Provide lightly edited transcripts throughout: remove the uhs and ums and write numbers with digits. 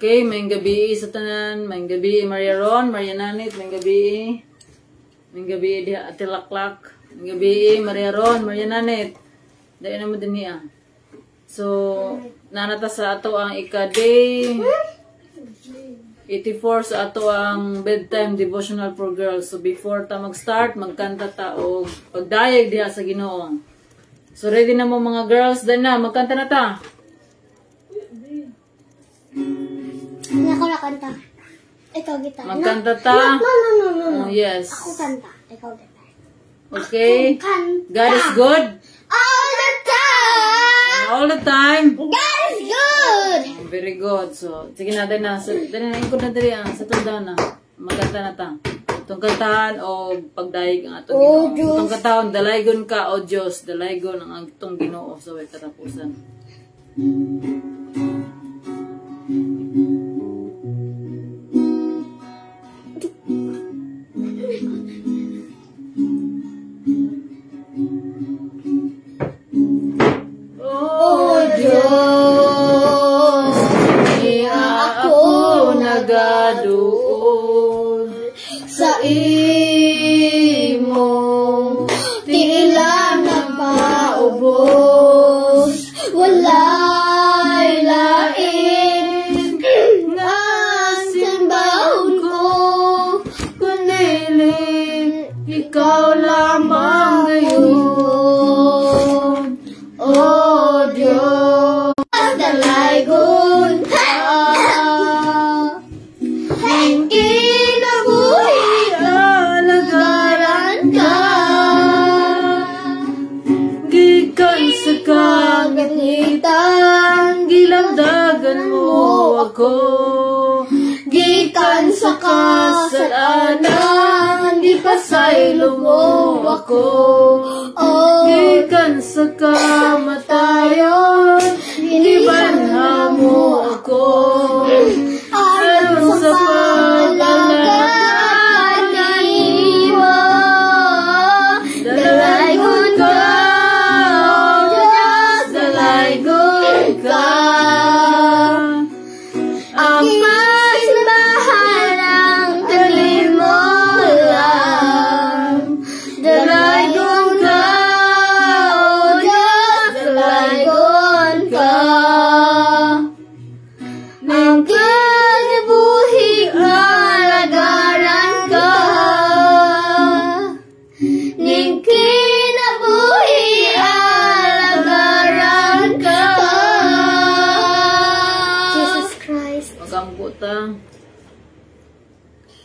Okay, may gabi sa tanan, may gabi Maria Ron, Maria Nanit, may gabi diha Atilaklak, may gabi Maria Ron, Maria Nanit. Dahil naman din niya. So, nanata sa ato ang ika-day 84 sa ato ang bedtime devotional for girls. So, before ta mag-start, magkanta ta o pagdayag diha sa Ginoo. So, ready na mo mga girls? Dahil na, magkanta na ta. Hindi ako nakanta. Ikaw gitara. Magkanta ta? No. Oh, yes. Ako kanta. Ikaw gitara. Okay? God is good? All the time! All the time? God is good! Very good. So, sige na, dahil na. Dahil na, ikot na dali ang sa tanda na. Magkanta na ta. Itong kantahan o pagdayag ang atong Ginoo. Itong kantahan, dalaygon ka o Diyos. Dalaygon ang atong Ginoo. So, ay katapusan. Oh Diyos, iya ako nagaduol sa imong tila na maubos, walay lain nga simbahon ko, kunili ikaw lamang ngayon. Oh Diyos, dalaygon ka, ang kinabuhi alagaran ka, gikan sa kaganitan, gilagdagan mo ako, gikan sa kasalanan, di pasaylo mo ako, gikan sa kamatayon, inibanha mo ako, aron sa palalagan na iwa, dalaygon ka, oh Diyos, dalaygon ka, ang masimbahan dalhin mo lang, dalaygon ka, oh Diyos, dalaygon ka, nang kinabuhi alagaran ka, ning kinabuhi alagaran ka. Jesus Christ. Magambuta.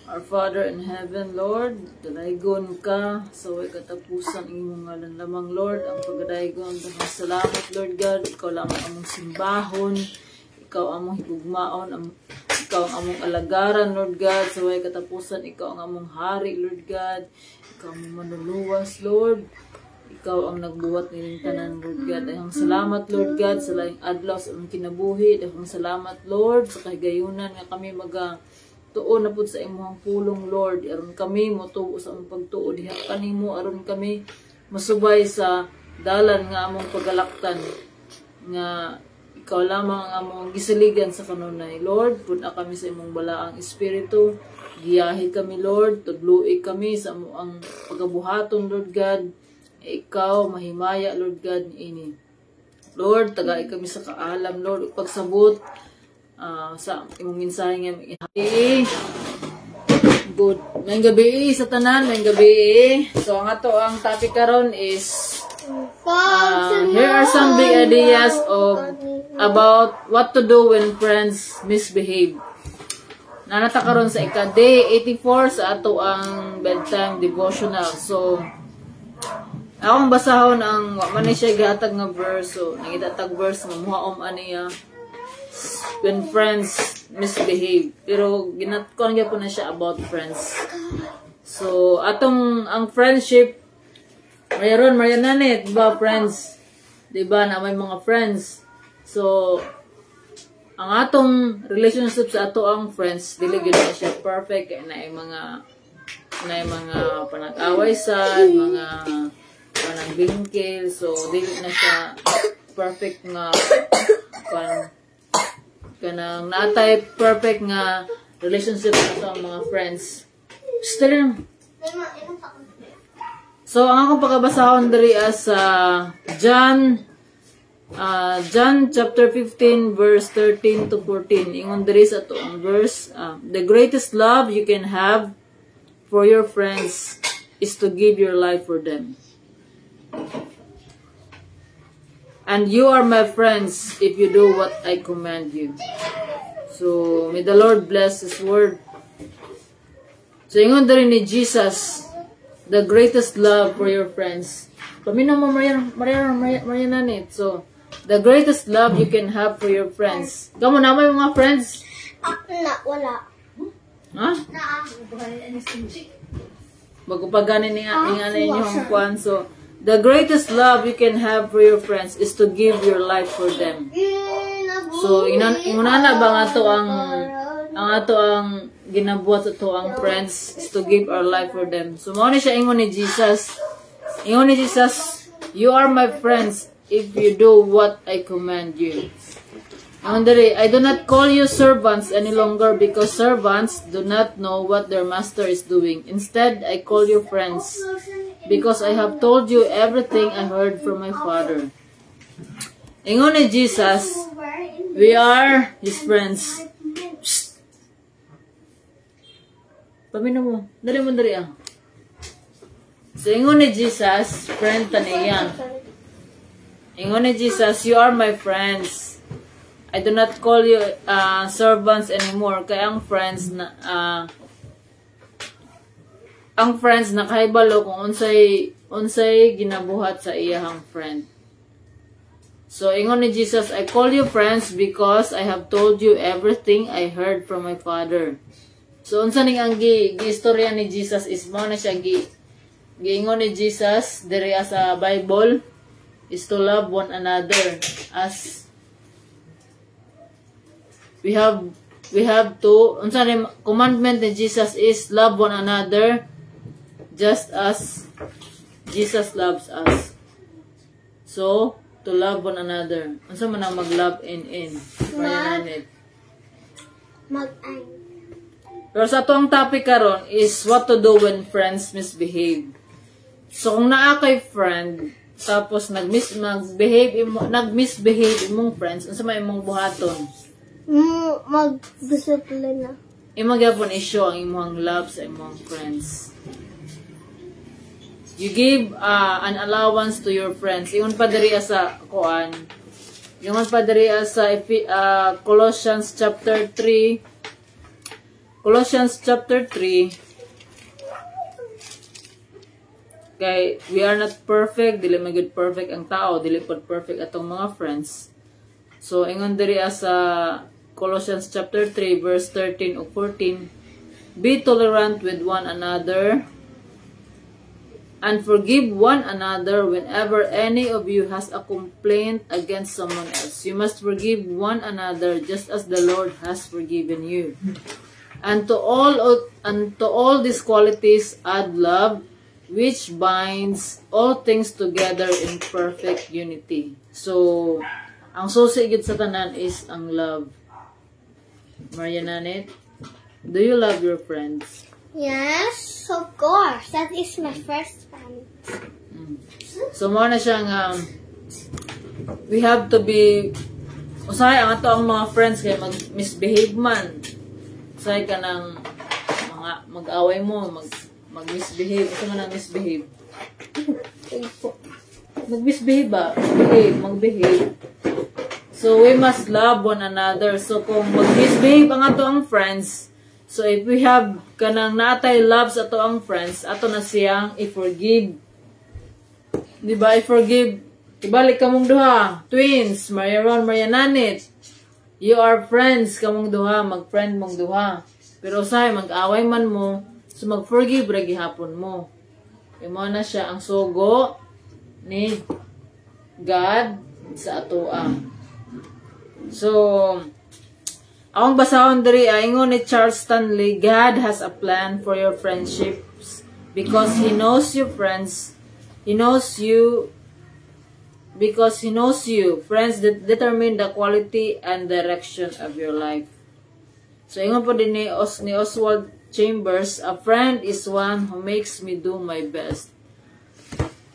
Our Father in heaven, Lord, dalaygon ka sa way katapusan imong ngalan lamang, Lord, ang pagdaygon. Salamat, Lord God, ikaw lamang among simbahon, ikaw among higugmaon, ikaw ang among alagaran, Lord God, sa way katapusan, ikaw ang among hari, Lord God, ikaw ang manuluwas, Lord, ikaw ang nagbuhat niling tanan, Lord God. Dahang salamat, Lord God, sa laing adlaw sa among kinabuhi. Dahang salamat, Lord, sa kahigayunan nga kami tuo na pud sa imong pulong, Lord. Aron kami motuo sa among pagtuo diha kanimo, aron kami masubay sa dalan nga among pagalaktan nga ikaw lamang ang among gisaligan sa kanunay, Lord. Puna kami sa imong balaang espiritu, giyahi kami, Lord, tudloi kami sa among pagabuhaton, Lord God. Ikaw mahimaya, Lord God, niini, Lord. Tagai kami sa kaalam, Lord, pagsabot sa imong mensahe nga good. May gabi sa tanan, may gabi. So ang ato ang topic karon is here are some big ideas about what to do when friends misbehave. Nanata karon sa ika-day 84 sa ato ang bedtime devotional. So akong basahon ang wa man siya gihatag nga verse. So nangitatag verse nga muhaom aniya when friends misbehave. Pero ginatkuan gyud po na siya about friends. So atong ang friendship mayroon Marianane, diba friends? Diba na may mga friends. So ang atong relationship sa ato ang friends, dili gyud na siya perfect, na mga panag-away sad, mga panag-bingkil. So dili na siya perfect nga kanang naatay perfect nga relationship ato ang mga friends. Still, so ang akong pagkabasahon diri as John chapter 15 verse 13 to 14. Ingon diri sa ato ang verse, the greatest love you can have for your friends is to give your life for them. And you are my friends if you do what I command you. So, may the Lord bless His word. So, ingon diri ni Jesus, the greatest love for your friends. Paminaw mo, Mariananit. So, the greatest love you can have for your friends. Kamu na may mga friends? Wala. Ha? Bago pa ganin yung kwan. So, the greatest love you can have for your friends is to give your life for them. So, inunana ba nga to ang ginabuhat sa to ang friends is to give our life for them. So, mao ni siya ingon ni Jesus. Ingon ni Jesus, you are my friends if you do what I command you. I do not call you servants any longer because servants do not know what their master is doing. Instead, I call you friends because I have told you everything I heard from my Father. Ingon ni Jesus, we are His friends. Pamino mo. Dari mo dari ah. So, ingon ni Jesus, friend taniya. Ingon ni Jesus, you are my friends. I do not call you servants anymore. Kaya ang friends na kahibalo kung unsay ginabuhat sa iyahang friend. So, ingon ni Jesus, I call you friends because I have told you everything I heard from my Father. So, unsa ning ang gi-istorya ni Jesus is mo na siya giingon ni Jesus diri sa Bible is to love one another as we have to, unsa ning commandment ni Jesus is love one another just as Jesus loves us. So, to love one another. Unsa man ang mag-love in? Mag-ang. Pero sa atong topic karon is what to do when friends misbehave. So kung naa kay friend tapos nag-misbehave imong friends, unsa may imong buhaton? Mag-disiplina. Imong gyapon i-show ang imong love sa imong friends. You give an allowance to your friends. Ingon pa diri sa kuan. Ingon pa diri sa Colossians chapter 3. Colossians chapter 3. Kay we are not perfect, dili magud perfect ang tao, dili pod perfect atong mga friends. So ingon diri sa Colossians chapter 3 verse 13 o 14, be tolerant with one another and forgive one another whenever any of you has a complaint against someone else. You must forgive one another just as the Lord has forgiven you. And to all these qualities add love, which binds all things together in perfect unity. So, ang susi gid sa tanan is ang love. Mariananit, do you love your friends? Yes, of course. That is my first friend. So, mo na siyang we have to be usay ang ato ang mga friends kay mag-misbehave man. Usay ka ng mga mag-away mo, mag-misbehave. Ito man ang misbehave. Mag-misbehave ba? Mag-behave. So, we must love one another. So, kung mag-misbehave ang ato ang friends, so if we have kanang natay love sa ato ang friends, ato na siyang i-forgive. Diba? I-forgive. Ibalik ka mong duha. Twins, Mariaron, Mariananit. You are friends kamong duha, mag-friend mong duha. Pero say mag-away man mo, so mag-forgive ra gihapon mo. Imo na siya ang sugo ni God sa atoa. So, akong basahon diri ingon ni Charles Stanley, God has a plan for your friendships because He knows your friends. He knows you because He knows you. Friends determine the quality and direction of your life. So, ingon po din ni Oswald Chambers, a friend is one who makes me do my best.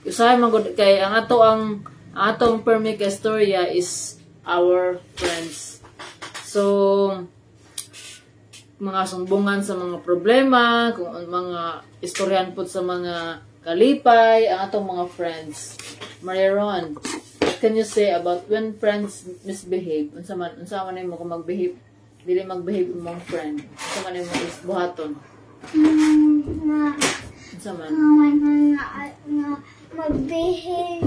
Usahay magod kay ang atong permikestorya is our friends. So, mga sumbungan sa mga problema, kung mga istoryan po sa mga kalipay, ang atong mga friends. Maria Ron, what can you say about when friends misbehave? Unsa man nimo kung magbehave, dili magbehave imong friend? Unsa man nimo is buhaton? Unsa man? Magbehave.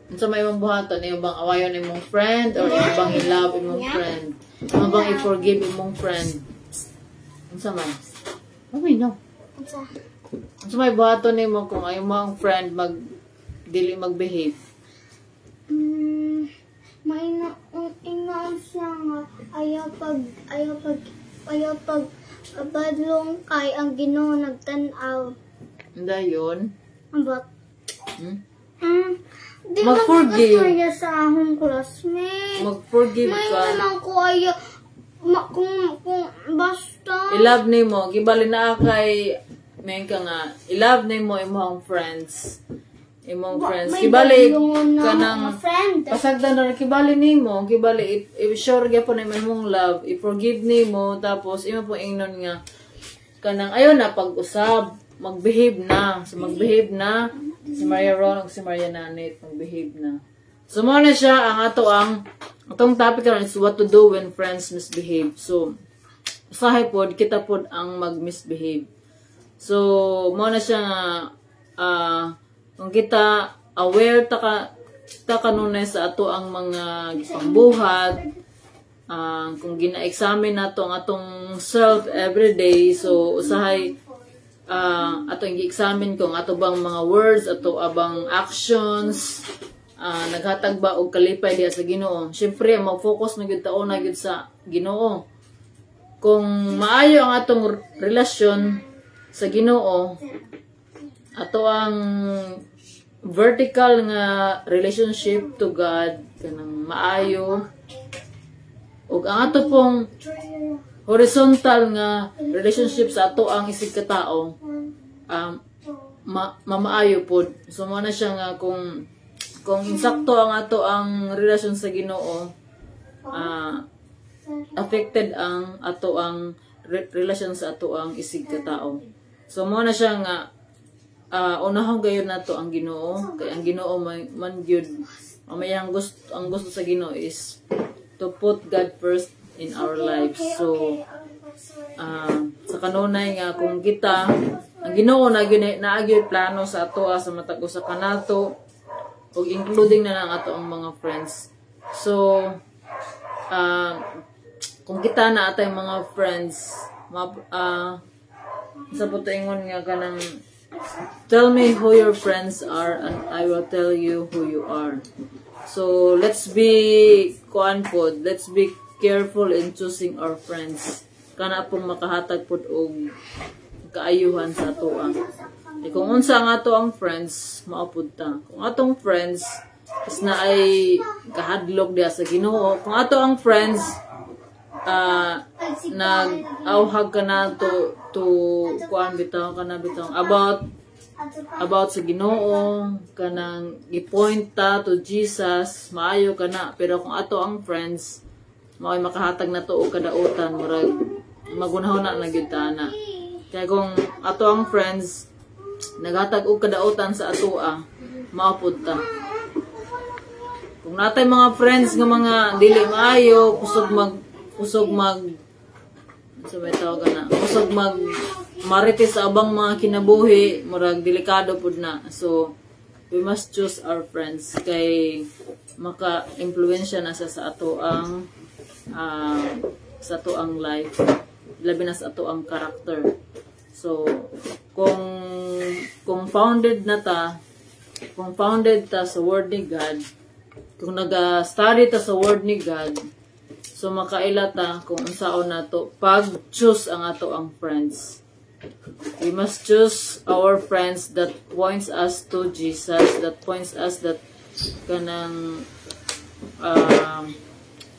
Unsa may imong buhaton? Imo bang awayon imong friend or imo bang i-love imong friend? Imo bang i-forgive imong friend? Unsa man? No. Unsa may buhaton nimo kung ayaw mo ang friend dili magbehave? May ingon siya nga ayaw pag kabadlong kay ang Ginoo nagtan-aw. Dayon. But di mag-forgive magkasaya sa akong classmate. Mag-forgive May ka. naman ko ayaw kung basta I-love nimo, gibali na kay may ka nga. I-love nimo imong friends. Imong friends. Kibali kanang pasagdan na kibali nimo, kibali i-sure gyapon na imong love, i-forgive nimo tapos imo po ingnon nga kanang ayo na pag-usab, magbehave na. So magbehave na si Maria Ron ug si Maria Nanit, magbehave na. So mo na siya ang atong topic karon is what to do when friends misbehave. So usahay pod kita pod ang mag-misbehave. So mo na siya nga kung kita aware ta kanunay sa ato ang mga pangbuhat, kung gina-examine nato ang atong self everyday, so usahay atong gi-examine kung ato bang mga words, ato abang actions, naghatag ba og kalipay diha sa Ginoo. Syempre mo-focus na gyud taon na gyud sa Ginoo. Kung maayo ang atong relasyon sa Ginoo, ato ang vertical nga relationship to God kanang maayo, ug ang ato pong horizontal nga relationship sa ato ang isig ka tao mamaayo pod. So mo na siya nga kung insakto ang ato ang relasyon sa Ginoo, affected ang ato ang relasyon sa ato ang isig ka tao. So mo na siya nga unahon gayon nato ang Ginoo, kay ang Ginoo man gyud ang gusto sa Ginoo is to put God first in our lives. So sa kanunay nga kung kita ang Ginoo na gyud plano sa ato sa matag usa kanato ug including na lang ato ang mga friends. So kung kita na atay mga friends sa putingon nga kanang tell me who your friends are and I will tell you who you are. So let's be careful in choosing our friends. Kana pong makahatag pud og kaayuhan sa atoa. Kung unsa ang ato ang friends, maupod ta. Kung atong friends is na ay kahadlok diha sa Ginoo, kung ato ang friends nag-auhag ka na to kuan bitaw about sa Ginoo, kanang i-point ta to Jesus, maayo ka na. Pero kung ato ang friends, mao'y makahatag na to o kadautan, murag magunahon na gyud ta na. Kaya kung ato ang friends naghatag og kadautan sa atoa, maupod ta. Kung natay mga friends nga mga dili maayo, kusog marites sa abang mga kinabuhi, murag delikado pud na. So we must choose our friends kay maka-impluwensya na sa ato ang life, labi na sa ato ang character. So kung founded ta sa word ni God, kung naga-study ta sa word ni God, so makaila ta kung unsaon nato pag-choose ang ato ang friends. We must choose our friends that points us to Jesus, that points us that kanang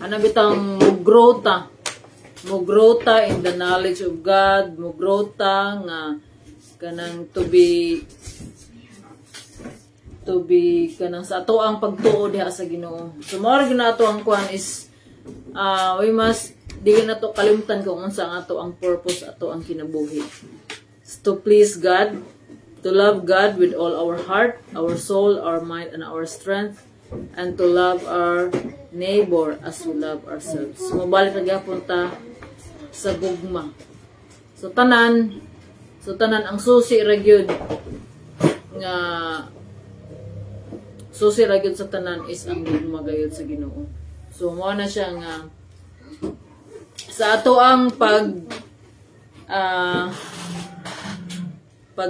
ano bitang mugrota in the knowledge of God, mugrota nga kanang to be kanang sa ato ang pagtuo diha sa Ginoo. So mao gyud nato ang kuan is we must dili na to kalimtan kung unsa ang ato ang purpose, ato ang kinabuhi. To please God, to love God with all our heart, our soul, our mind, and our strength, and to love our neighbor as we love ourselves. So, mabalik na gyapon ta sa gugma. So tanan ang susi ra gyud nga susi ra gyud sa tanan is ang gugma gayud sa Ginoo. So mao na siya nga sa ato ang pag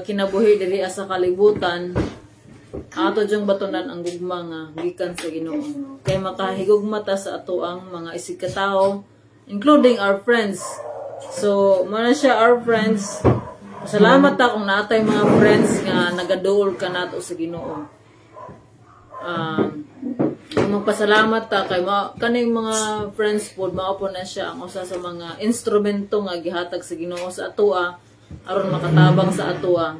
kinabuhi diri sa kalibutan, ato dyang batunan ang gugma nga gikan sa Ginoo. Kay makahigugma ta sa ato ang mga isikatawo, including our friends. So, muna siya our friends. Salamat ta kung natay mga friends nga nagaduol ka nato sa Ginoo. Magpasalamat ta kay kaning mga friends pod mao po na siya ang usa sa mga instrumento nga gihatag sa Ginoo sa atoa aron makatabang sa atoa.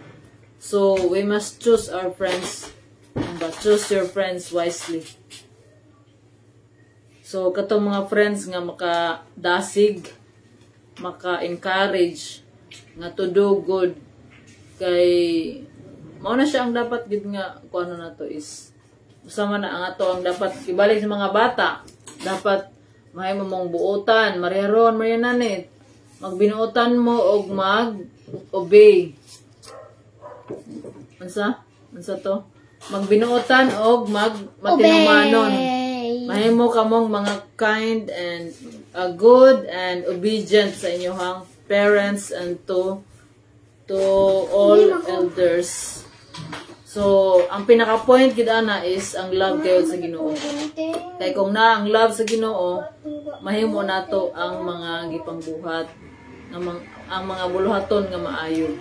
So, we must choose our friends, but choose your friends wisely. So, katong mga friends nga makadasig, maka-encourage, nga to do good, kay, mao na siya ang dapat gid nga, kung ano na to is, usama na ang ato ang dapat, ibalik sa mga bata, dapat, mahay mo mong buotan, mariharon, marihananit, magbinuotan mo, og mag-obey. Ansa to? Magbinuotan og matinumanon. Mahimo kamong mga kind and good and obedient sa inyong parents and to all elders. So, ang pinaka-point gid ana is ang love kayo sa Ginoo. Kay kung na ang love sa Ginoo, mahimo nato ang mga gipangbuhat, ang mga buluhaton nga maayo.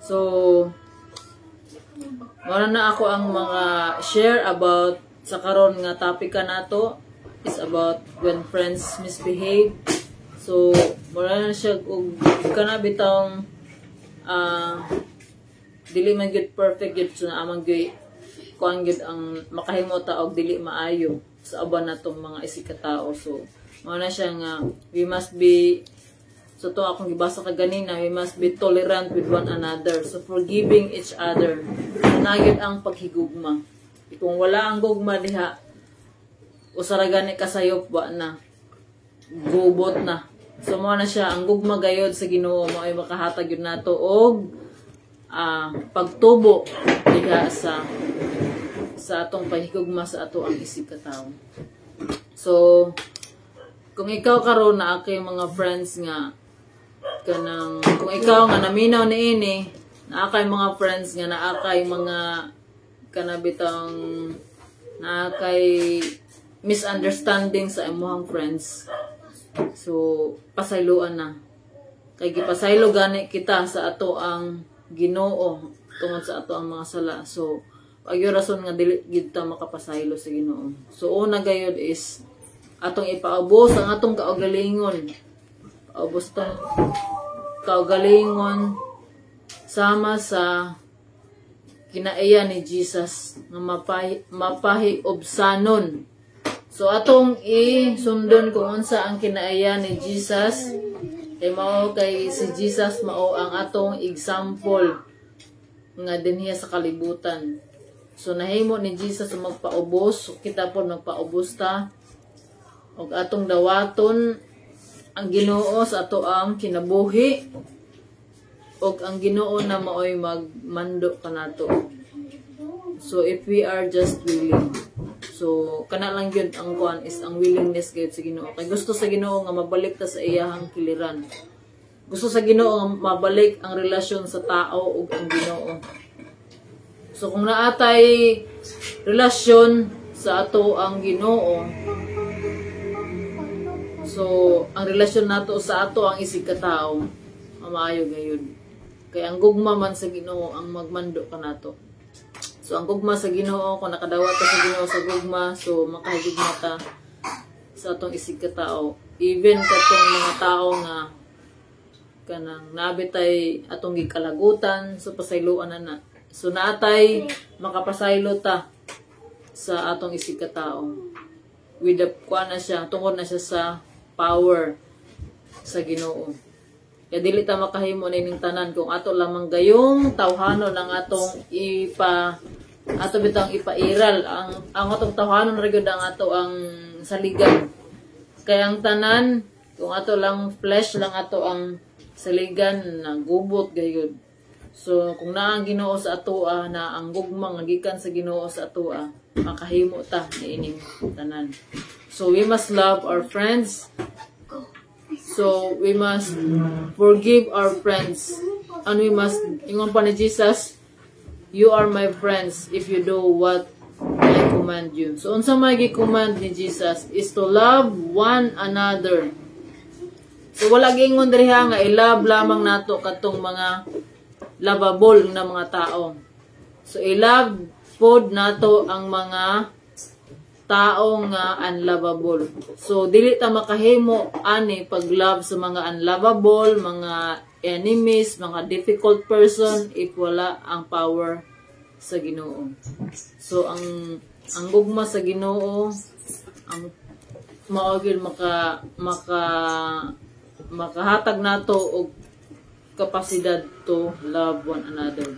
So, wala na ako ang mga share about sa karon nga topic nato is about when friends misbehave. So, wala na siya og kana bitong dili man gud perfect gud so na amang gyud kuan gud ang makahimota og dili maayo sa uban natong mga isikatao. So, mao na siya nga we must be, so to akong gibasa ka ganina, we must be tolerant with one another. So forgiving each other. Nagid ang paghigugma. Kung wala ang gugma diha, usara gani kasayop ba na, gubot na. So mao na siya ang gugma gayod sa Ginoo, mao ay makahatag yun nato og pagtubo diha sa atong paghigugma sa ato ang isikatawo. So kung ikaw karon na kay mga friends nga kanang kung ikaw nga naminaw niini naakay mga friends nga naakay mga kanabitang naakay misunderstanding sa imong friends, so pasayloan na kay gipasaylo gani kita sa ato ang Ginoo tungod sa ato ang mga sala. So agyo rason nga dili gid ta makapasaylo sa Ginoo. So una gayud is atong ipaubos ang atong kaugalingon. Paubos tong kaugalingon sama sa kinaiya ni Jesus nga mapahiobsanon. So atong isundon kung unsa ang kinaiya ni Jesus. Kay mao kay si Jesus mao ang atong example nga dinhi sa kalibutan. So nahimo ni Jesus magpaubos, kita po magpaubos ta. Og atong dawaton ang Ginoo sa ato ang kinabuhi og ang Ginoo na maoy magmando kanato. So if we are just willing, so kana lang gyud ang kuan is ang willingness gayud sa Ginoo. Kay gusto sa Ginoo nga mabalik ta sa iyahang kiliran. Gusto sa Ginoo nga mabalik ang relasyon sa tao ug ang Ginoo. So kung naatay relasyon sa ato ang Ginoo, so, ang relasyon nato sa ato ang isikatawo, maayo gayud. Kaya ang gugma man sa Ginoo ang magmando kanato. So ang gugma sa Ginoo, kung nakadawat ka sa Ginoo sa gugma, so makahigugma ta sa atong isig ka tao. Even katong mga tao nga kanang nabitay atong gikalagutan, so pasayloan na. So naatay makapasaylo ta sa atong isig ka tao. With the kuan na siya, tungod na siya sa power sa Ginoo. Kaya dili ta makahimo ning tanan kung ato lamang gayong tawhanon ang atong ato bitang ipairal ang atong tawhanon ra gyud ang ato ang saligan. Kaya ang tanan kung ato lang flesh lang ato ang saligan na gubot gayud. So kung naa ang Ginoo sa atoa na ang gugmang nagikan sa Ginoo sa atoa, makahimo ta niining tanan. So we must love our friends. So, we must forgive our friends. And we must, ingon pa ni Jesus, you are my friends if you do what I command you. So, unsa may gi-command ni Jesus is to love one another. So, wala gingon diriha nga i-love lamang nato katong mga lovable na mga tao. So, i-love pod nato ang mga tao nga unlovable. So, dili ta makahimo ani pag-love sa mga unlovable, mga enemies, mga difficult person if wala ang power sa Ginoo. So, ang gugma sa Ginoo, ang maogil makahatag nato og kapasidad to love one another.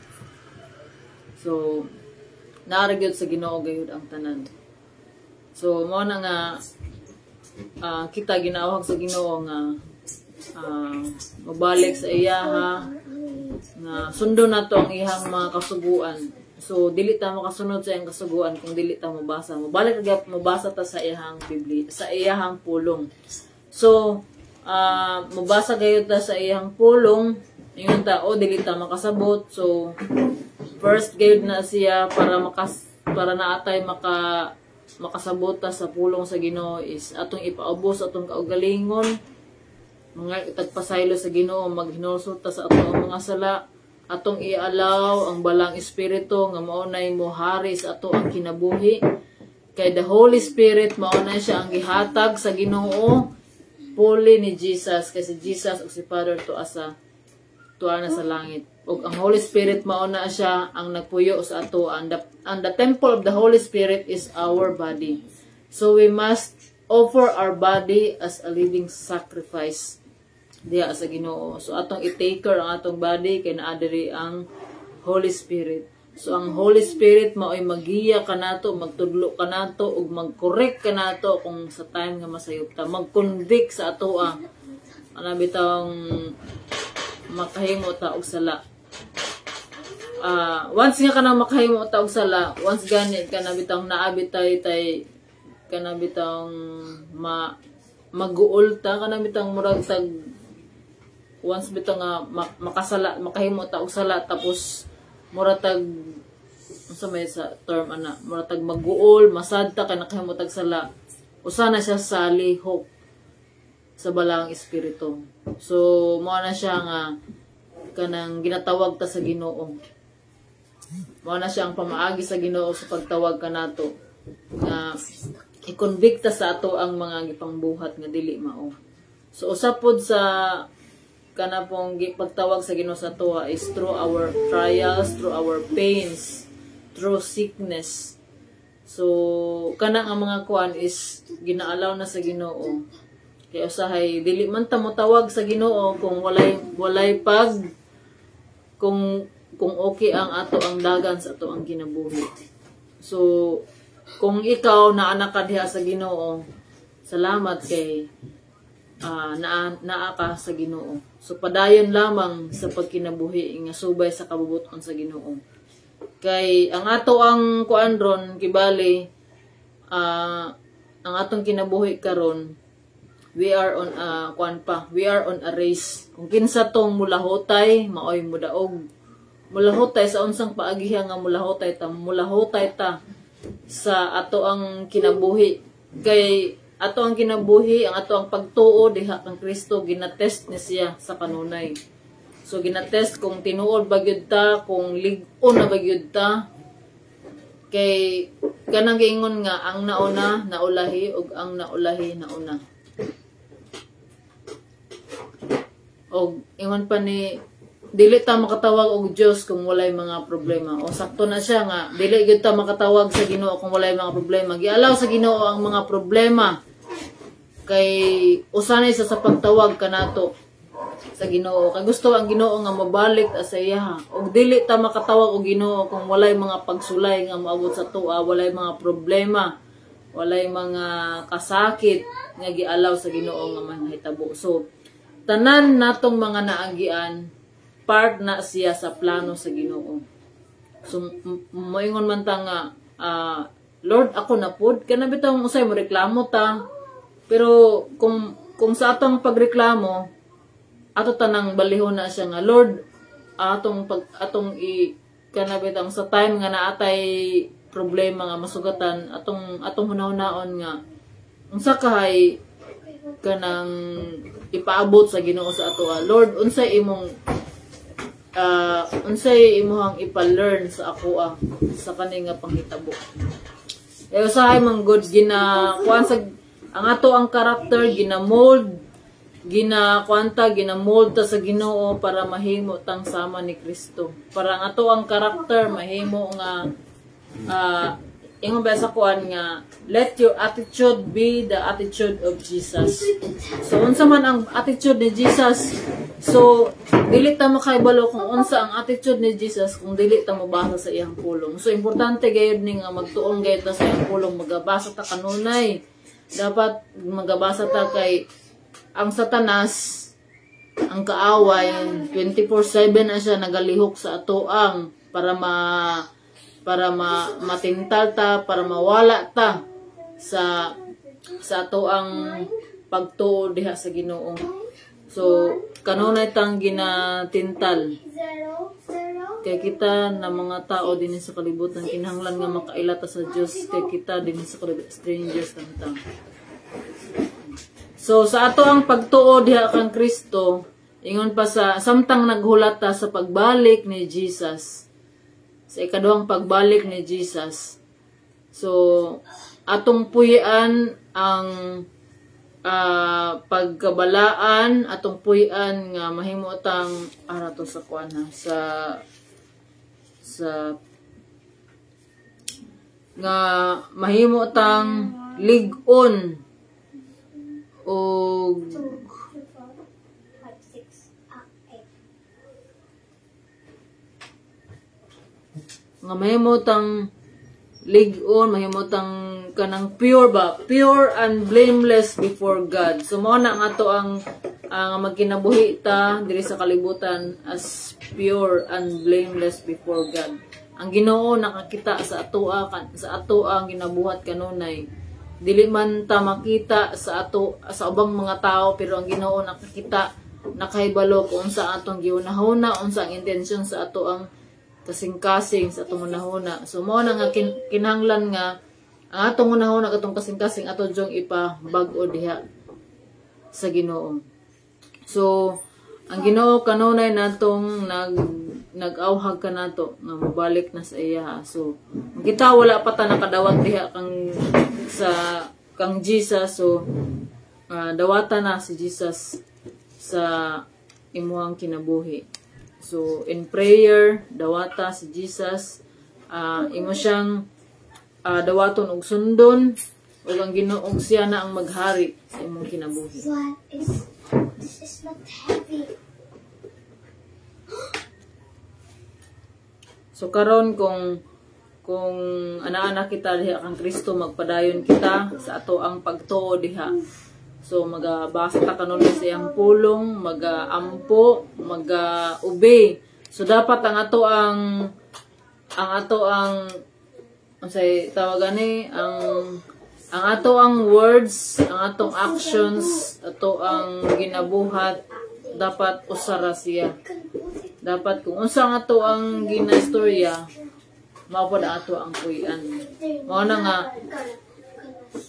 So, naaragyod sa Ginoo gayud ang tanan. So, mo na nga kita ginawag sa Ginoo nga mabalik sa iyaha nga sundo nato ang iyang mga kasuguan. So, dili ta makasunod sa iyang kasuguan kung dili ta mabasa. Mabasa ta sa iyang Biblia, sa iyang pulong. So, mabasa gayud ta sa iyang pulong, ingon ta dili ta makasabot. So, first gayud na siya para naatay makasabot ta sa pulong sa Ginoo is atong ipaubos atong kaugalingon, mga itagpasaylo sa Ginoo, maghinulsot ta sa atong mga sala, atong i-allow ang balang espiritu nga maunay mohari sa ato ang kinabuhi. Kay the Holy Spirit maunay siya ang gihatag sa Ginoo, puli ni Jesus, kasi Jesus ug si Father tuwa na sa langit. Ug ang Holy Spirit mauna siya ang nagpuyo sa ato. And the temple of the Holy Spirit is our body. So we must offer our body as a living sacrifice diya sa Ginoo. So atong i-taker ang atong body kay naa diri ang Holy Spirit. So ang Holy Spirit mao'y magiya kanato, magtudlo kanato ug mag-correct kanato kung sa time nga masayop ta, mag-convict sa atoa. Ana bitawng makahimo ta og sala. Once nga kanang makahimo ta og sala, once ganit kana bitang naabit tay kana bitang maguol ta, kana bitang murag tag once bitang makasala, makahimo ta og sala tapos murag tag unsa may sa term ana, murag tag maguol, masad ta kana kahimo tag sala. Usa na siya sa lihok sa balang espiritu. So mo na siya nga kanang ginatawag ta sa Ginoo. Mao na siya ang pamaagi sa Ginoo sa pagtawag kanato nga i-convict sa ato ang mga gipangbuhat nga dili mao. So usapod sa kana pong pagtawag sa Ginoo sa ato is through our trials, through our pains, through sickness. So kana ang mga kuan is ginaalaw na sa Ginoo. Kaya usahay dili man ta mo tawag sa Ginoo kung walay pag kung okay ang ato ang dagan sa ato ang kinabuhi. So, kung ikaw na anak ka diha sa Ginoo, salamat kay naa ka sa Ginoo. So, padayon lamang sa pagkinabuhi nga subay sa kabubuton sa Ginoo. Kay ang ato ang kuan ron kibali ang atong kinabuhi karon, we are on we are on a race. Kung kinsa tong mulahotay, maoy mudaog. Mulahotay sa unsang paagihan nga mulahotay ta sa ato ang kinabuhi. Kay ato ang kinabuhi, ang ato ang pagtuo diha kang Kristo ginatest ni siya sa kanunay. So ginatest kung tinuod ba gyud ta, kung lig-on na ba gyud ta, Kay kanang giingon nga ang nauna naulahi ug ang naulahi nauna. Og ingon pa ni dili ta makatawag og Dios kung walay mga problema. O sakto na siya nga dili gyud ta makatawag sa Ginoo kung walay mga problema. Gialaw sa Ginoo ang mga problema kay usanay sa pagtawag kanato sa Ginoo. Kay gusto ang Ginoo nga mabalik ta sa iya. Og dili ta makatawag og Ginoo kung walay mga pagsulay nga moabot sa tuwa, walay mga problema, walay mga kasakit nga gialaw sa Ginoo nga mahitabo. So tanan natong mga naagian part na siya sa plano sa Ginoo. So moingon man ta nga Lord ako na pud kana bitaw usay mo reklamo ta. Pero kung sa atong pagreklamo ato tanang balihon na siya nga Lord atong kana bitaw sa time nga naatay problema nga masugatan atong hunahon nga unsa kahay kanang ipaabot sa Ginoo sa ato. Lord unsay imong ipa-learn sa ako sa kani nga panghitabo. Usahay man good kuan sa ang ato ang karakter ginamold ginamold ta sa Ginoo para mahimo tang sama ni Kristo. Para ang ato ang karakter mahimo nga ingon ba sa kuan nga let your attitude be the attitude of Jesus. So unsa man ang attitude ni Jesus, so dili ta makaibalo kung unsa ang attitude ni Jesus kung dili ta mobasa sa iyang pulong. So importante gayud ni nga magtuon gayud ta sa iyang pulong, magabasa ta kanunay. Dapat magabasa ta kay ang Satanas ang kaaway 24/7 na siya nagalihok sa atoang para matintal ta, para mawala ta sa ato ang pagtuo diha sa Ginoo. So kanunay tang ginatintal kay kita na mga tao din sa kalibutan kinahanglan nga makailata sa Dios kay kita din sa kalibutan strangers tantang. So sa ato ang pagtuo diha kang Kristo ingon pa sa samtang naghulat ta sa pagbalik ni Jesus. Sa ikaduhang pagbalik ni Jesus. So, atong puyan ang pagkabalaan, atong puyan nga mahimutang arato sa kuana sa nga mahimutang lig-on o nga mahimutang lig-on, mahimutang kanang pure and blameless before God. So mao na nga to ang magkinabuhi ta diri sa kalibutan as pure and blameless before God. Ang Ginoo nakakita sa ato ang ginabuhat kanunay. Dili man ta makita sa ubang mga tao pero ang Ginoo nakakita, nakahibalo kung unsa atong giunahuna, unsa ang intensyon sa ato ang kasing-kasing sa atong unahuna. So mao na nga kinahanglan nga ang atong unahuna katong kasing-kasing ato jong ipabag-o diha sa Ginoo. So ang Ginoo kanunay natong nag-awhag ka nato nga mabalik na sa iya. So kita wala pa ta nakadawat diha kang Jesus. So dawata na si Jesus sa imuhang kinabuhi. So in prayer dawata si Jesus, imo siyang dawaton og sundon ug ang Ginoo siya na ang maghari sa imong kinabuhi. This is not heavy. So karon kung ana-ana kita diha kang Kristo, magpadayon kita sa ato ang pagtuo diha. So magabasa ta kanunay sa iyang pulong, mag-ampo, mag-obey. So dapat ang ato ang unsay tawagan ni ang ato ang words, ang atong actions, ato ang ginabuhat dapat usara siya. Dapat kung unsa nga ato ang ginastorya, mao pod ato ang puy-an. Mao na nga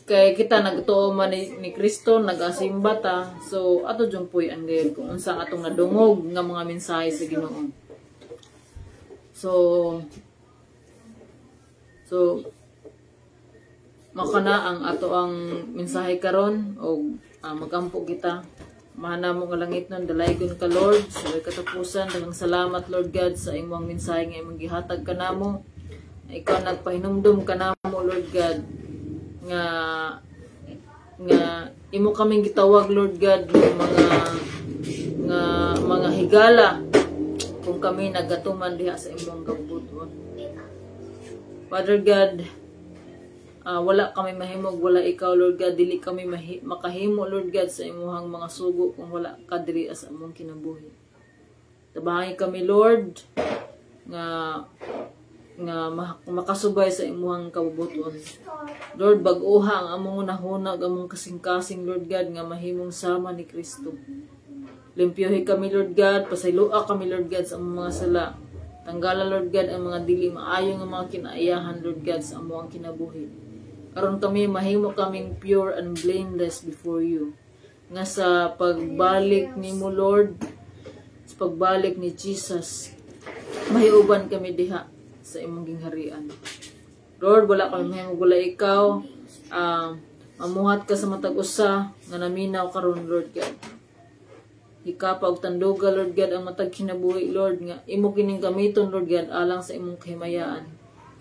kay kita nagtuo man ni Kristo, nagasimba ta. So ato jung puy-an gayud kung unsa atong nadungog nga mga mensahe sa Ginoo. So So makana ang ato ang mensahe karon og magampo kita. Mahana mo nga langit nun, dalaygon ka Lord. Sa katapusan, dalang salamat Lord God sa imong mensahe nga imong gihatag ka namo. Ikaw nagpahinumdum ka namo Lord God nga imo kaming gitawag Lord God nga mga higala kung kami nagatuman diha sa imong kabubuton. Father God, wala kami mahimog, wala ikaw Lord God, dili kami makahimo Lord God sa imuhang mga sugo kung wala ka diri sa among kinabuhi. Tabangi kami Lord nga makasubay sa imuhang kabubuton. Lord, bag-uha ang among nahunag, among kasing-kasing Lord God nga mahimong sama ni Kristo. Limpyohi kami Lord God, pasaylua kami Lord God sa among mga sala. Tanggala Lord God ang mga dili maayo nga mga kinaayahan Lord God sa among kinabuhi. Aron kami mahimo kaming pure and blameless before you. Nga sa pagbalik nimo Lord, sa pagbalik ni Jesus, mahiuban kami diha sa imong gingharian. Lord, wala kami mahimog, wala ikaw. Mamuhat ka sa matag usa nga naminaw karon Lord God. Hikapa og tanduga Lord God ang matag kinabuhi Lord nga imo kining gamiton Lord God alang sa imong kahimayaan.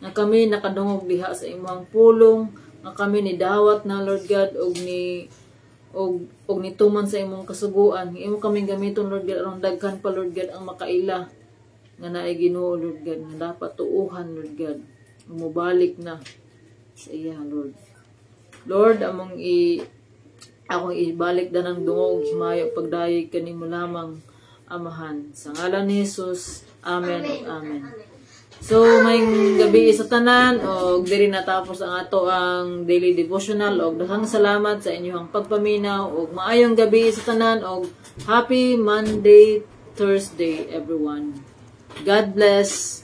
Nga kami nakadungog diha sa imong pulong, nga kami ni dawat na Lord God og nituman sa imong kasuguan. Imo kaming gamiton Lord God aron daghan pa Lord God ang makaila nga naay Ginoo Lord God nga dapat tuuhan Lord God. Mubalik na sa iya Lord. Lord, akong ibalik danang dungog himayo pagdayeg kanimo lamang Amahan. Sa ngalan ni Jesus. Amen. Amen. So, may gabi sa tanan, o diri natapos ang ato ang daily devotional, o daghang salamat sa inyong pagpaminaw, o maayong gabi sa tanan, o happy Monday, Thursday, everyone. God bless.